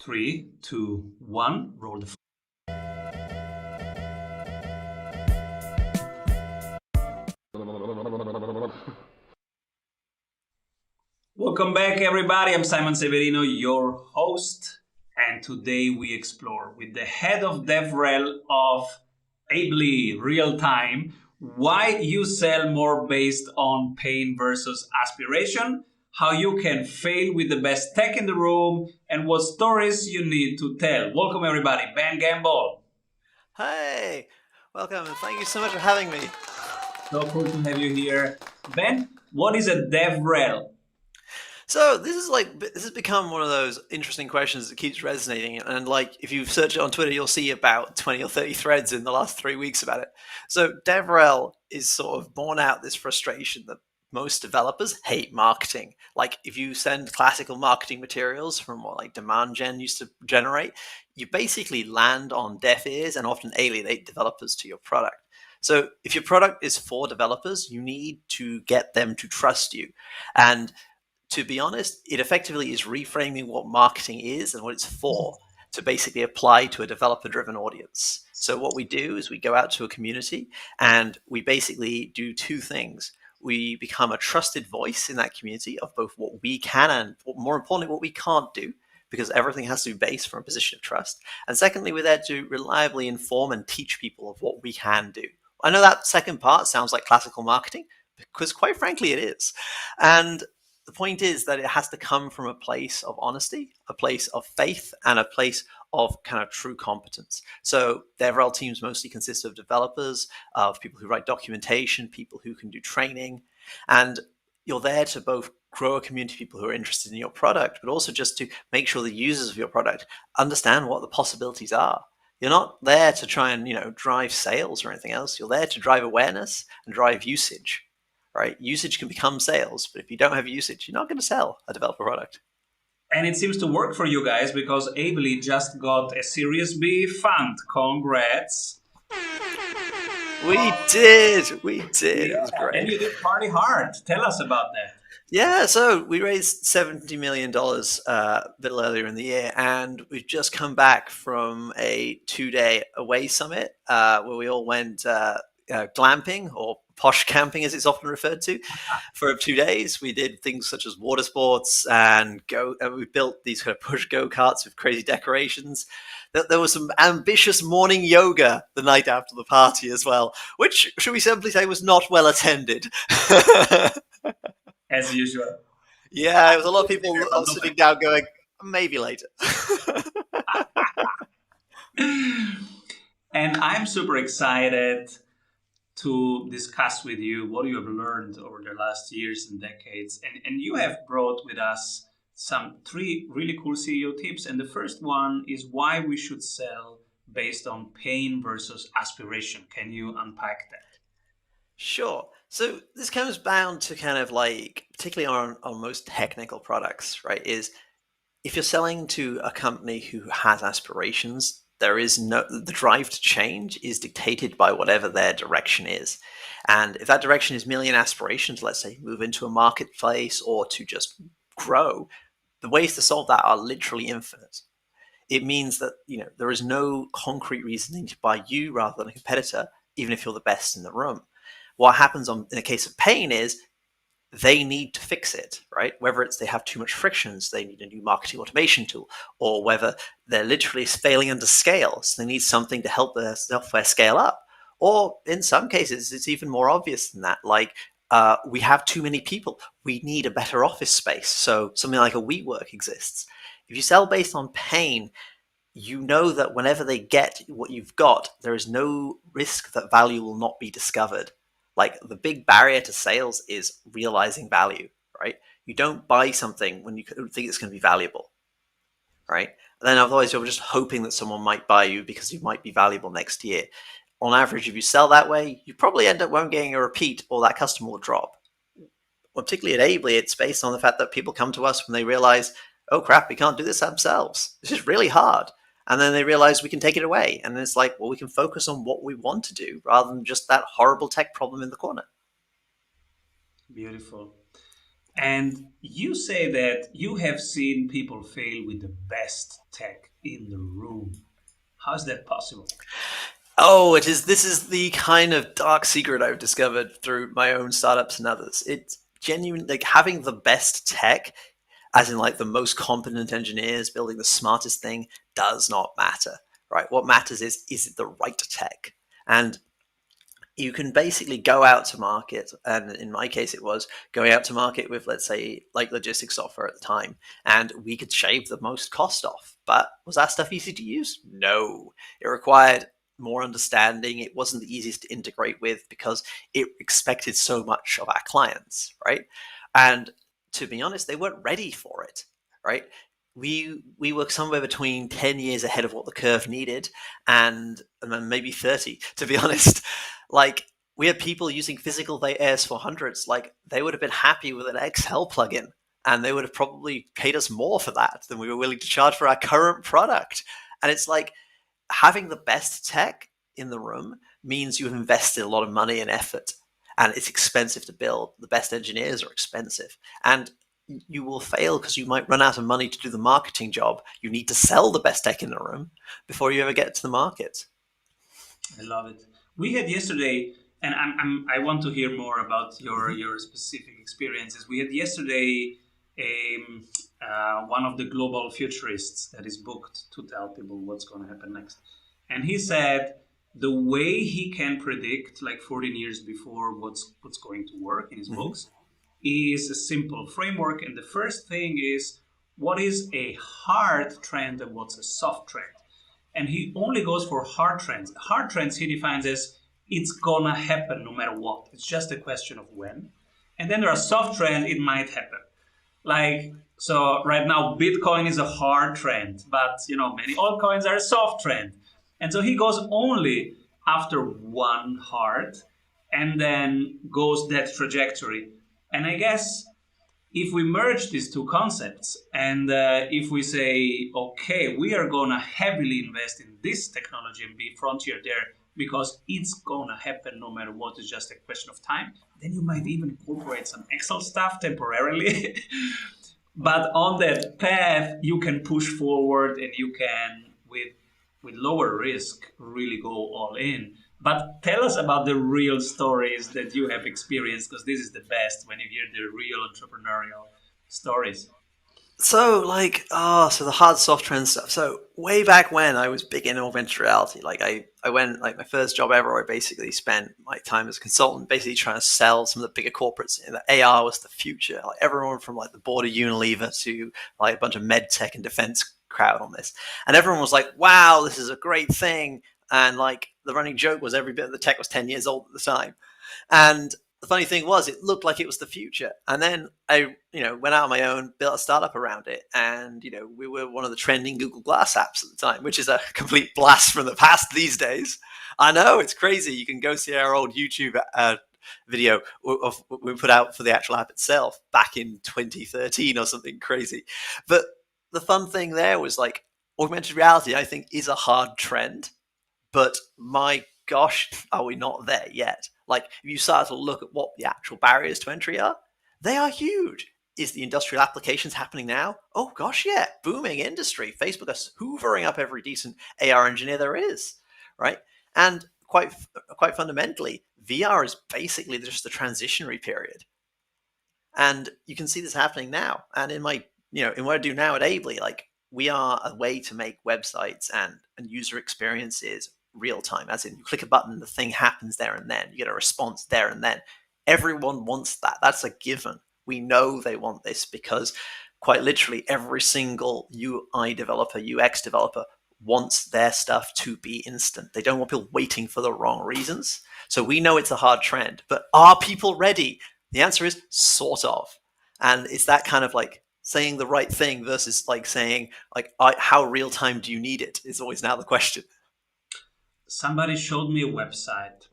Three, two, one. Roll the. Welcome back, everybody. I'm Simon Severino, your host, and today we explore with the head of DevRel of Ably Real Time why you sell more based on pain versus aspiration, how you can fail with the best tech in the room, and what stories you need to tell. Welcome, everybody. Ben Gamble. Hey, welcome, and thank you so much for having me. So cool to have you here. Ben, what is a DevRel? So this has become one of those interesting questions that keeps resonating. And like, if you search it on Twitter, you'll see about 20 or 30 threads in the last 3 weeks about it. So DevRel is sort of born out this frustration that most developers hate marketing. Like, if you send classical marketing materials from what like demand gen used to generate, you basically land on deaf ears and often alienate developers to your product. So if your product is for developers, you need to get them to trust you. And to be honest, it effectively is reframing what marketing is and what it's for to basically apply to a developer driven audience. So, what we do is we go out to a community and we basically do two things. We become a trusted voice in that community of both what we can and, more importantly, what we can't do, because everything has to be based from a position of trust. And secondly, we're there to reliably inform and teach people of what we can do. I know that second part sounds like classical marketing, because quite frankly, it is. And the point is that it has to come from a place of honesty, a place of faith, and a place of kind of true competence. So DevRel teams mostly consist of developers, of people who write documentation, people who can do training, and you're there to both grow a community of people who are interested in your product, but also just to make sure the users of your product understand what the possibilities are. You're not there to try and drive sales or anything else. You're there to drive awareness and drive usage. Right? Usage can become sales, but if you don't have usage, you're not going to sell a developer product. And it seems to work for you guys because Ably just got a Series B fund. Congrats. We did. We did. Yeah, It was and great. you did party hard. Tell us about that. Yeah, so we raised $70 million a little earlier in the year, and we've just come back from a 2-day away summit where we all went glamping, or posh camping as it's often referred to, for 2 days. We did things such as water sports and we built these kind of push go-karts with crazy decorations. There was some ambitious morning yoga the night after the party as well, which, should we simply say, was not well attended. As usual. Yeah, it was a lot of Absolutely people fair, but no sitting down going, maybe later. And I'm super excited to discuss with you what you have learned over the last years and decades. And you have brought with us some three really cool CEO tips. And the first one is why we should sell based on pain versus aspiration. Can you unpack that? Sure. So this comes down to kind of like, particularly on most technical products, right? Is if you're selling to a company who has aspirations, the drive to change is dictated by whatever their direction is. And if that direction is million aspirations, let's say move into a marketplace or to just grow, the ways to solve that are literally infinite. It means that there is no concrete reasoning to buy you rather than a competitor, even if you're the best in the room. What happens in a case of pain is they need to fix it, right? Whether it's they have too much frictions, they need a new marketing automation tool, or whether they're literally failing under scale, so they need something to help their software scale up. Or in some cases, it's even more obvious than that. Like, we have too many people. We need a better office space. So something like a WeWork exists. If you sell based on pain, you know that whenever they get what you've got, there is no risk that value will not be discovered. Like, the big barrier to sales is realizing value, right? You don't buy something when you think it's going to be valuable, right? And then otherwise you're just hoping that someone might buy you because you might be valuable next year. On average, if you sell that way, you probably end up won't getting a repeat, or that customer will drop. Well, particularly at Ably, it's based on the fact that people come to us when they realize, oh crap, we can't do this ourselves. This is really hard. And then they realize we can take it away. And it's like, well, we can focus on what we want to do rather than just that horrible tech problem in the corner. Beautiful. And you say that you have seen people fail with the best tech in the room. How is that possible? Oh, it is. This is the kind of dark secret I've discovered through my own startups and others. It's genuine, like having the best tech, as in like the most competent engineers building the smartest thing, does not matter, right? What matters is it the right tech? And you can basically go out to market, and in my case it was going out to market with, let's say, like logistics software at the time, and we could shave the most cost off. But was that stuff easy to use? No. It required more understanding. It wasn't the easiest to integrate with because it expected so much of our clients, right? And to be honest, they weren't ready for it, right? We were somewhere between 10 years ahead of what the curve needed, and then maybe 30, to be honest. Like, we had people using physical AS400s. Like, they would have been happy with an Excel plugin, and they would have probably paid us more for that than we were willing to charge for our current product. And it's like, having the best tech in the room means you have invested a lot of money and effort, and it's expensive to build. The best engineers are expensive, and you will fail because you might run out of money to do the marketing job. You need to sell the best tech in the room before you ever get to the market. I love it. We had yesterday, and I want to hear more about your specific experiences. We had yesterday one of the global futurists that is booked to tell people what's going to happen next, and he said the way he can predict, like 14 years before, what's going to work in his Mm-hmm. books, is a simple framework. And the first thing is what is a hard trend and what's a soft trend. And he only goes for hard trends. Hard trends he defines as it's gonna happen no matter what. It's just a question of when. And then there are soft trends, it might happen. Like, so right now Bitcoin is a hard trend, but many altcoins are a soft trend. And so he goes only after one hard and then goes that trajectory. And I guess if we merge these two concepts and if we say, okay, we are going to heavily invest in this technology and be frontier there because it's going to happen no matter what, it's just a question of time, then you might even incorporate some Excel stuff temporarily. But on that path, you can push forward and you can, with lower risk, really go all in. But tell us about the real stories that you have experienced, because this is the best when you hear the real entrepreneurial stories. So the hard soft trend stuff. So way back when I was big in augmented reality, like I went, like my first job ever, I basically spent my time as a consultant basically trying to sell some of the bigger corporates, and the AR was the future. Like everyone from like the board of Unilever to like a bunch of med tech and defense crowd on this. And everyone was like, wow, this is a great thing. And like the running joke was every bit of the tech was 10 years old at the time. And the funny thing was, it looked like it was the future. And then I, went out on my own, built a startup around it, and we were one of the trending Google Glass apps at the time, which is a complete blast from the past these days. I know it's crazy. You can go see our old YouTube video of what we put out for the actual app itself back in 2013 or something crazy. But the fun thing there was like augmented reality, I think, is a hard trend, but my gosh, are we not there yet? Like, if you start to look at what the actual barriers to entry are, they are huge. Is the industrial applications happening now? Oh gosh, yeah, booming industry. Facebook is hoovering up every decent AR engineer there is, right? And quite fundamentally, VR is basically just the transitionary period, and you can see this happening now. And in what I do now at Ably, like we are a way to make websites and user experiences real time, as in you click a button, the thing happens there and then. You get a response there and then. Everyone wants that. That's a given. We know they want this because quite literally every single UI developer, UX developer wants their stuff to be instant. They don't want people waiting for the wrong reasons. So we know it's a hard trend, but are people ready? The answer is sort of. And it's that kind of like saying the right thing versus like saying like how real time do you need it is always now the question. Somebody showed me a website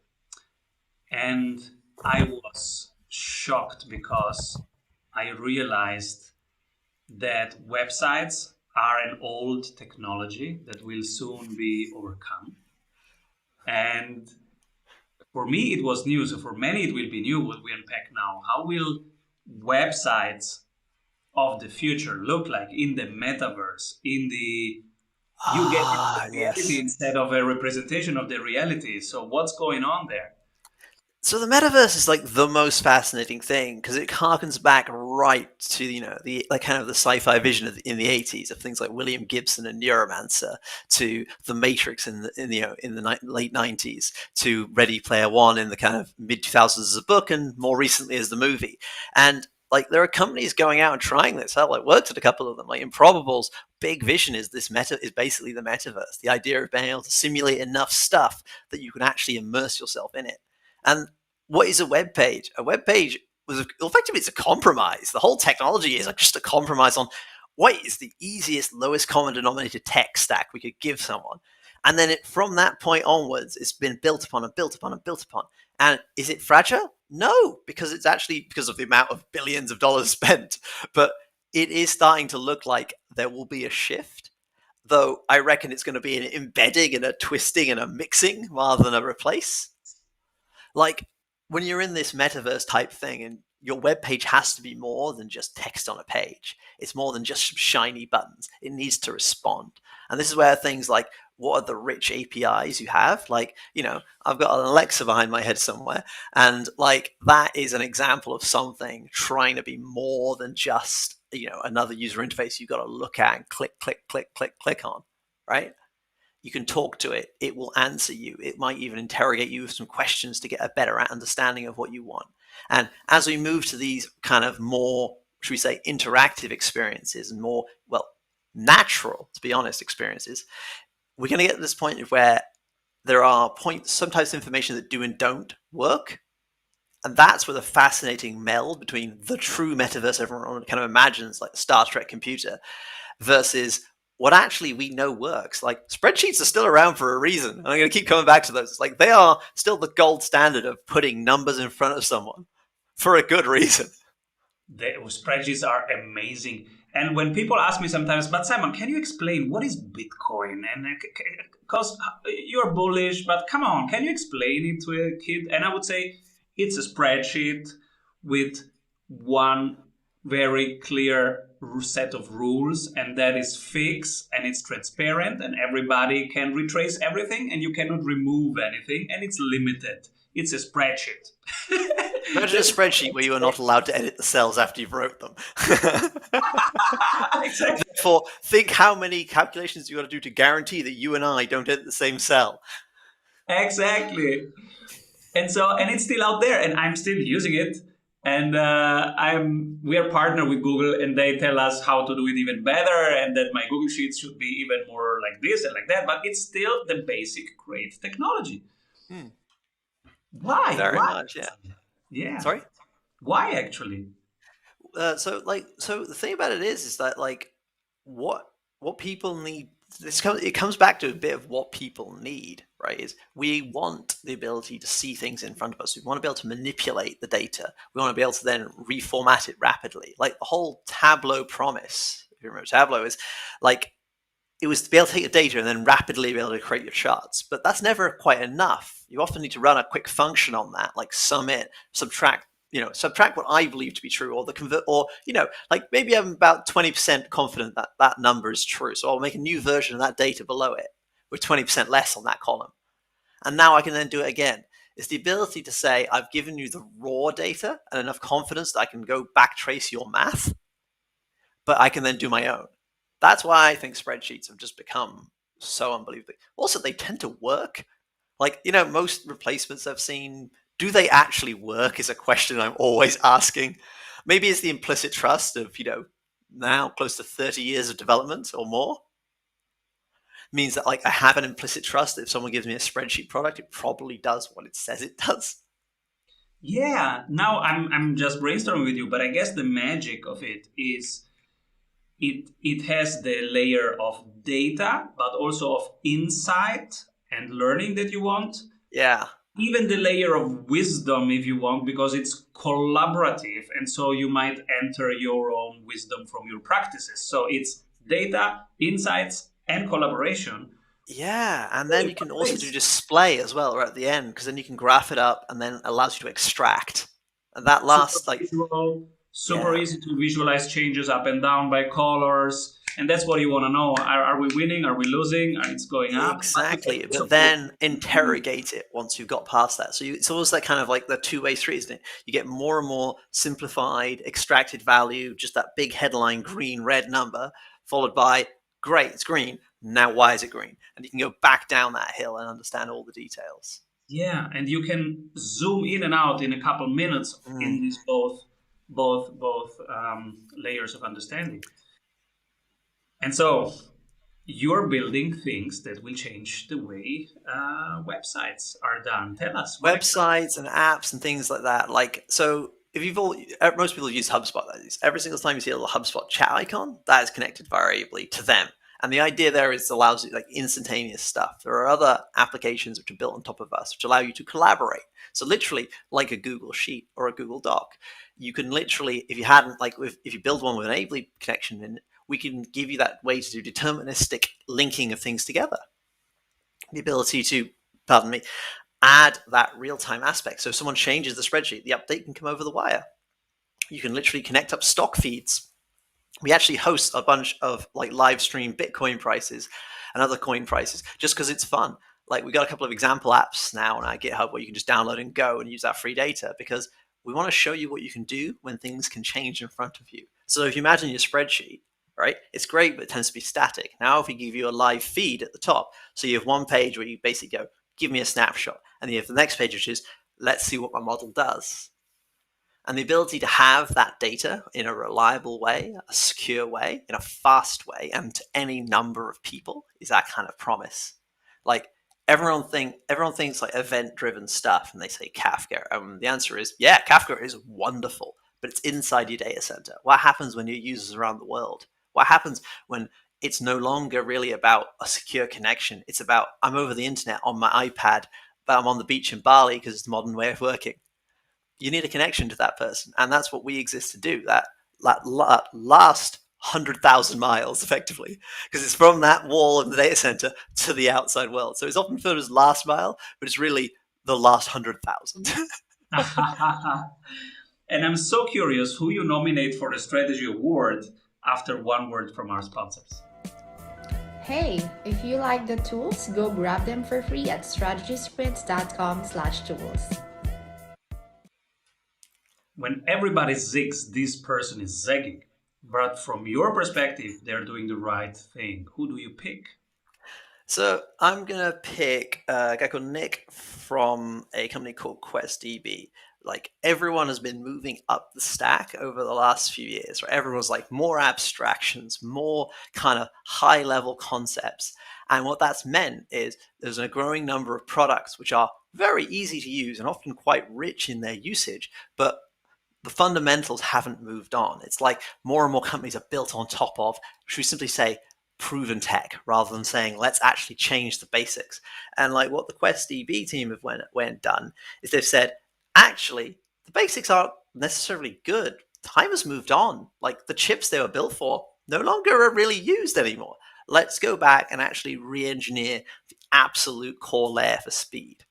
and I was shocked because I realized that websites are an old technology that will soon be overcome. And for me, it was new. So for many, it will be new what we unpack now. How will websites of the future look like in the metaverse, in the you get the Ah, reality yes. instead of a representation of the reality. So what's going on there? So the metaverse is like the most fascinating thing because it harkens back right to the like kind of the sci-fi vision in the 80s of things like William Gibson and Neuromancer, to the Matrix in the late 90s, to Ready Player One in the kind of mid 2000s as a book, and more recently as the movie. And like there are companies going out and trying this. I like worked at a couple of them. Like Improbable's big vision is this meta is basically the metaverse, the idea of being able to simulate enough stuff that you can actually immerse yourself in it. And what is a web page? A web page effectively it's a compromise. The whole technology is like just a compromise on what is the easiest, lowest common denominator tech stack we could give someone. And then from that point onwards, it's been built upon and built upon and built upon. And is it fragile? No, because it's actually because of the amount of billions of dollars spent. But it is starting to look like there will be a shift, though I reckon it's going to be an embedding and a twisting and a mixing rather than a replace. Like when you're in this metaverse type thing, and your web page has to be more than just text on a page. It's more than just some shiny buttons. It needs to respond. And this is where things like, what are the rich APIs you have? Like, I've got an Alexa behind my head somewhere. And like, that is an example of something trying to be more than just, another user interface you've got to look at and click, click, click, click, click on. Right. You can talk to it. It will answer you. It might even interrogate you with some questions to get a better understanding of what you want. And as we move to these kind of more, should we say, interactive experiences and more, well, natural, to be honest, experiences, we're going to get to this point where there are points, some types of information that do and don't work. And that's where the fascinating meld between the true metaverse everyone kind of imagines, like the Star Trek computer, versus what actually we know works. Like spreadsheets are still around for a reason. And I'm going to keep coming back to those. Like they are still the gold standard of putting numbers in front of someone for a good reason. The spreadsheets are amazing. And when people ask me sometimes, but Simon, can you explain what is Bitcoin? And because you're bullish, but come on, can you explain it to a kid? And I would say it's a spreadsheet with one very clear set of rules, and that is fixed and it's transparent, and everybody can retrace everything, and you cannot remove anything, and it's limited. It's a spreadsheet. Imagine a spreadsheet where you are not allowed to edit the cells after you've wrote them. Exactly. Therefore, think how many calculations you got to do to guarantee that you and I don't edit the same cell. Exactly. And it's still out there, and I'm still using it. And we are partnered with Google, and they tell us how to do it even better, and that my Google Sheets should be even more like this and like that. But it's still the basic great technology. Hmm. Why? Very Why? much, yeah. Yeah. Sorry. Why actually? So the thing about it is that like what people need. It comes back to a bit of what people need, right? Is we want the ability to see things in front of us. We want to be able to manipulate the data. We want to be able to then reformat it rapidly. Like the whole Tableau promise, if you remember, Tableau is like it was to be able to take the data and then rapidly be able to create your charts. But that's never quite enough. You often need to run a quick function on that, like sum it, subtract, subtract what I believe to be true, or the convert, or like maybe I'm about 20% confident that that number is true. So I'll make a new version of that data below it with 20% less on that column. And now I can then do it again. It's the ability to say, I've given you the raw data and enough confidence that I can go backtrace your math, but I can then do my own. That's why I think spreadsheets have just become so unbelievable. Also, they tend to work. Like, most replacements I've seen, do they actually work is a question I'm always asking. Maybe it's the implicit trust of, now close to 30 years of development or more. Means that like I have an implicit trust that if someone gives me a spreadsheet product, it probably does what it says it does. Yeah. Now I'm just brainstorming with you, but I guess the magic of it is it has the layer of data, but also of insight and learning that you want. Yeah. Even the layer of wisdom, if you want, because it's collaborative. And so you might enter your own wisdom from your practices. So it's data, insights, and collaboration. Yeah, and then you can also do display as well right at the end, because then you can graph it up and then it allows you to extract. And that Super last like visual, Super Yeah. easy to visualize changes up and down by colors. And that's what you want to know. Are we winning? Are we losing? Are it's going up? But we can Exactly, also but put then interrogate it once you've got past that. It's always that kind of like the two-way street, isn't it? You get more and more simplified, extracted value, just that big headline green, red number, followed by, great, it's green. Now, why is it green? And you can go back down that hill and understand all the details. yeah, and you can zoom in and out in a couple minutes Mm. in these both layers of understanding. And so you're building things that will change the way websites are done. Tell us what exactly. Websites and apps and things like that. Like, so if you've all, most people use HubSpot, that is, every single time you see a little HubSpot chat icon, that is connected variably to them. And the idea there is it allows you like instantaneous stuff. There are other applications which are built on top of us, which allow you to collaborate. So literally, like a Google Sheet or a Google Doc, you can literally, if you hadn't, like, if you build one with an Ably connection in it, we can give you that way to do deterministic linking of things together. The ability to, pardon me, add that real-time aspect. So if someone changes the spreadsheet, the update can come over the wire. You can literally connect up stock feeds. We actually host a bunch of like live stream Bitcoin prices and other coin prices just because it's fun. Like we got a couple of example apps now on our GitHub where you can just download and go and use that free data because we want to show you what you can do when things can change in front of you. So if you imagine your spreadsheet, right, it's great, but it tends to be static. Now, if we give you a live feed at the top, so you have one page where you basically go, give me a snapshot. And then you have the next page, which is, let's see what my model does. And the ability to have that data in a reliable way, a secure way, in a fast way, and to any number of people is that kind of promise. Like everyone thinks like event-driven stuff, and they say Kafka. The answer is, yeah, Kafka is wonderful, but it's inside your data center. What happens when your users around the world? What happens when it's no longer really about a secure connection? It's about I'm over the internet on my iPad, but I'm on the beach in Bali because it's the modern way of working. You need a connection to that person, and that's what we exist to do. That last 100,000 miles, effectively, because it's from that wall in the data center to the outside world. So it's often referred as last mile, but it's really the last 100,000. And I'm so curious who you nominate for the strategy award after one word from our sponsors. Hey, if you like the tools, go grab them for free at strategysprints.com/tools. When everybody zigs, this person is zagging. But from your perspective, they're doing the right thing. Who do you pick? So I'm gonna pick a guy called Nick from a company called QuestDB. Like everyone has been moving up the stack over the last few years, right? Everyone's like more abstractions, more kind of high level concepts. And what that's meant is there's a growing number of products which are very easy to use and often quite rich in their usage, but the fundamentals haven't moved on. It's like more and more companies are built on top of, should we simply say, proven tech rather than saying let's actually change the basics. And like what the QuestDB team have went done is they've said actually the basics aren't necessarily good. Time has moved on. Like the chips they were built for no longer are really used anymore. Let's go back and actually re-engineer the absolute core layer for speed.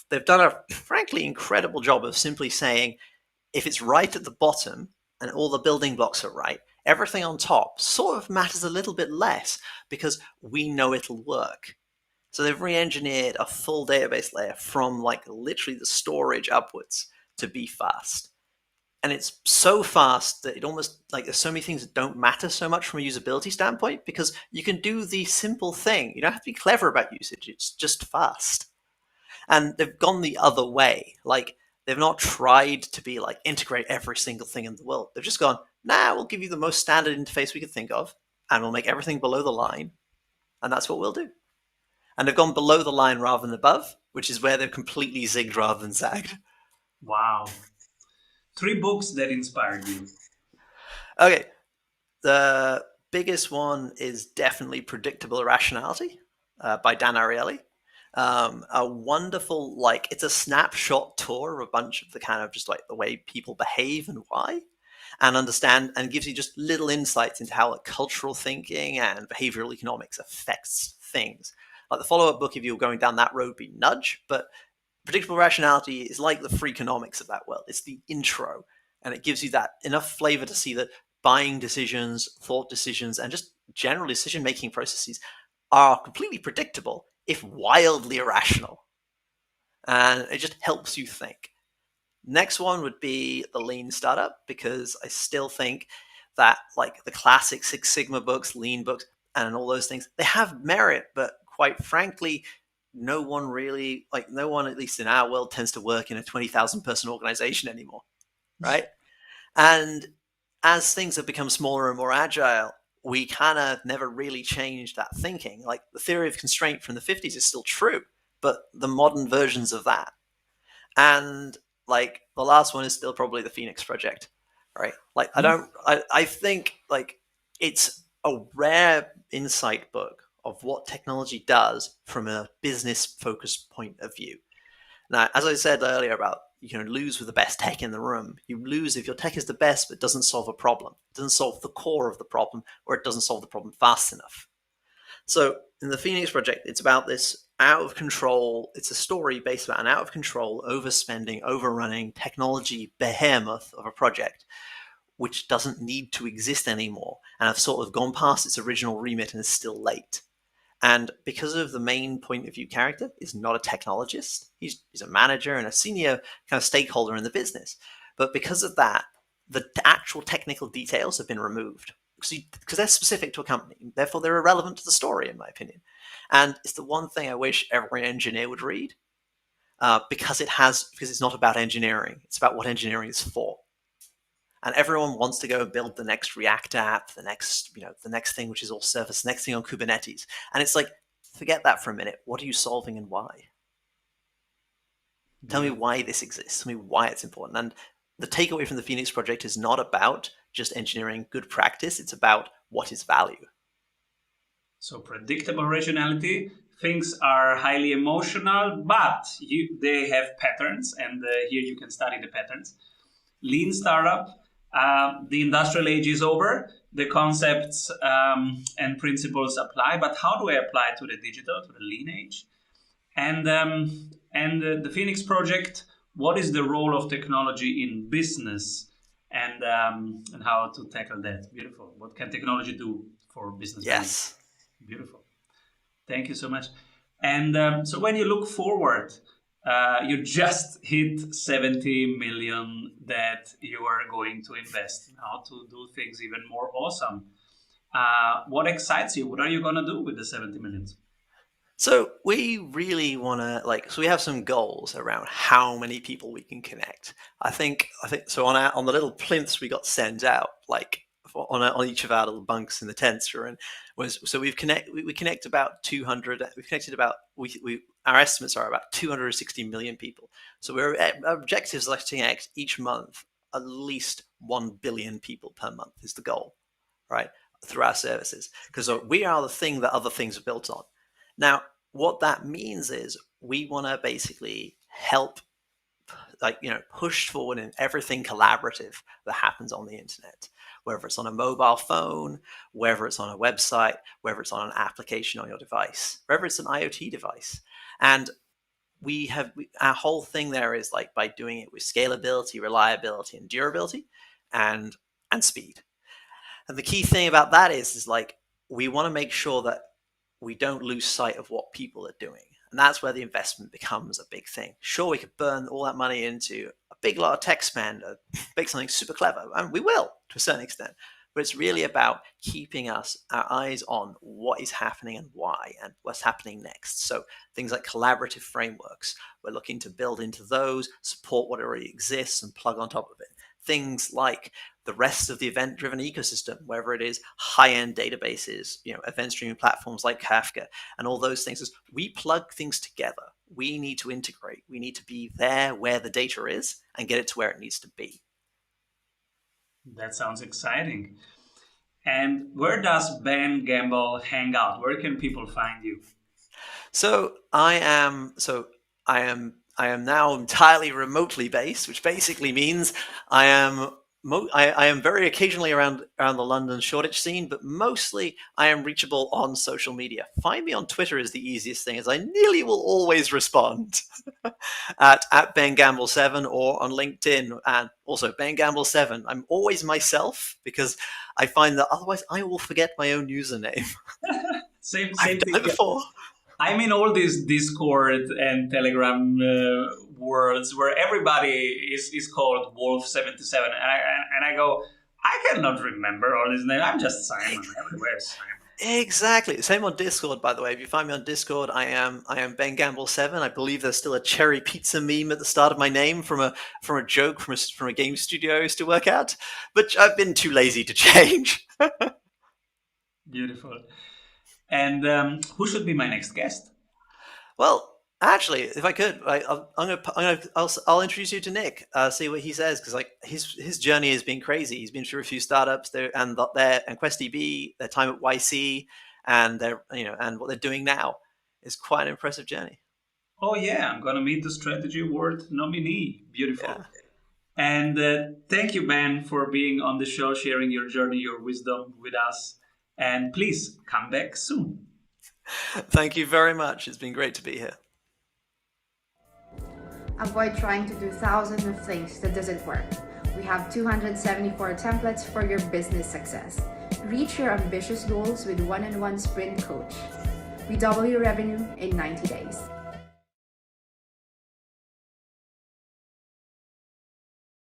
They've done a frankly incredible job of simply saying if it's right at the bottom and all the building blocks are right, everything on top sort of matters a little bit less because we know it'll work. So they've re-engineered a full database layer from like literally the storage upwards to be fast. And it's so fast that it almost like there's so many things that don't matter so much from a usability standpoint because you can do the simple thing. You don't have to be clever about usage. It's just fast. And they've gone the other way. Like they've not tried to be like integrate every single thing in the world. They've just gone, nah, we'll give you the most standard interface we could think of, and we'll make everything below the line, and that's what we'll do. And they've gone below the line rather than above, which is where they've completely zigged rather than zagged. Wow. 3 books that inspired you. Okay, the biggest one is definitely Predictable Irrationality by Dan Ariely. A wonderful, like, it's a snapshot tour of a bunch of the kind of just like the way people behave and why, and understand, and gives you just little insights into how like cultural thinking and behavioral economics affects things. Like the follow-up book, if you were going down that road, would be Nudge, but Predictable Rationality is like the Freakonomics of that world. It's the intro, And it gives you that enough flavor to see that buying decisions, thought decisions, and just general decision-making processes are completely predictable, if wildly irrational. And it just helps you think. Next one would be the lean startup, because I still think that like the classic Six Sigma books, lean books, and all those things, they have merit, but quite frankly, no one, at least in our world, tends to work in a 20,000 person organization anymore, right? And as things have become smaller and more agile, we kind of never really changed that thinking. Like the theory of constraint from the 50s is still true, but the modern versions of that. And like the last one is still probably the Phoenix Project, right? Like I think like it's a rare insight book of what technology does from a business focused point of view. Now, as I said earlier about you can lose with the best tech in the room. You lose if your tech is the best but doesn't solve a problem. It doesn't solve the core of the problem, or it doesn't solve the problem fast enough. So in the Phoenix Project, it's about this out of control. It's a story based about an out of control, overspending, overrunning technology behemoth of a project, which doesn't need to exist anymore and have sort of gone past its original remit and is still late. And because of the main point of view character is not a technologist, he's a manager and a senior kind of stakeholder in the business. But because of that, the actual technical details have been removed because they're specific to a company. Therefore, they're irrelevant to the story, in my opinion. And it's the one thing I wish every engineer would read because it's not about engineering. It's about what engineering is for. And everyone wants to go and build the next React app, the next thing which is all service, the next thing on Kubernetes. And it's like, forget that for a minute. What are you solving and why? Tell me why this exists. Tell me why it's important. And the takeaway from the Phoenix Project is not about just engineering good practice. It's about what is value. So predictable rationality. Things are highly emotional, but they have patterns, and here you can study the patterns. Lean startup. The industrial age is over. The concepts and principles apply, but how do I apply to the digital, to the lean age? And the Phoenix Project. What is the role of technology in business, and how to tackle that? Beautiful. What can technology do for business? Yes. Beautiful. Thank you so much. And so when you look forward, you just hit 70 million that you are going to invest now to do things even more awesome. What excites you? What are you going to do with the 70 millions? So we really want to so we have some goals around how many people we can connect. I think so on the little plinths we got sent out, like on each of our little bunks in the tents we're in, we connect about 200. We've connected about our estimates are about 260 million people. So our objectives are to connect each month at least 1 billion people per month is the goal, right? Through our services, because we are the thing that other things are built on. Now, what that means is we want to basically help, push forward in everything collaborative that happens on the internet, whether it's on a mobile phone, whether it's on a website, whether it's on an application on your device, whether it's an IoT device. And our whole thing there is by doing it with scalability, reliability, and durability, and speed. And the key thing about that is we want to make sure that we don't lose sight of what people are doing. And that's where the investment becomes a big thing. Sure, we could burn all that money into a big lot of tech spend, make something super clever, and we will to a certain extent. But it's really about keeping our eyes on what is happening and why, and what's happening next. So things like collaborative frameworks, we're looking to build into those, support what already exists, and plug on top of it. Things like the rest of the event-driven ecosystem, whether it is high-end databases, event streaming platforms like Kafka, and all those things. As we plug things together, we need to integrate. We need to be there where the data is and get it to where it needs to be. That sounds exciting. And where does Ben Gamble hang out? Where can people find you? So I am now entirely remotely based, which basically means I am I am very occasionally around the London Shoreditch scene, but mostly I am reachable on social media. Find me on Twitter is the easiest thing, as I nearly will always respond at Ben Gamble 7 or on LinkedIn, and also Ben Gamble 7. I'm always myself because I find that otherwise I will forget my own username. Same I've thing. done it before. I'm in all these Discord and Telegram worlds where everybody is called Wolf77, and I go, I cannot remember all his name. I'm just Simon. Everywhere Simon. Exactly. Same on Discord, by the way. If you find me on Discord, I am Ben Gamble 7. I believe there's still a cherry pizza meme at the start of my name from a joke from a game studio I used to work at, but I've been too lazy to change. Beautiful. And who should be my next guest? Well, actually, if I could, I'll introduce you to Nick. See what he says, because like his journey has been crazy. He's been through a few startups there and QuestDB, their time at YC, and and what they're doing now is quite an impressive journey. Oh yeah, I'm gonna meet the Strategy Award nominee. Beautiful. Yeah. And thank you, Ben, for being on the show, sharing your journey, your wisdom with us. And please come back soon. Thank you very much. It's been great to be here. Avoid trying to do thousands of things that doesn't work. We have 274 templates for your business success. Reach your ambitious goals with one-on-one sprint coach. We double your revenue in 90 days.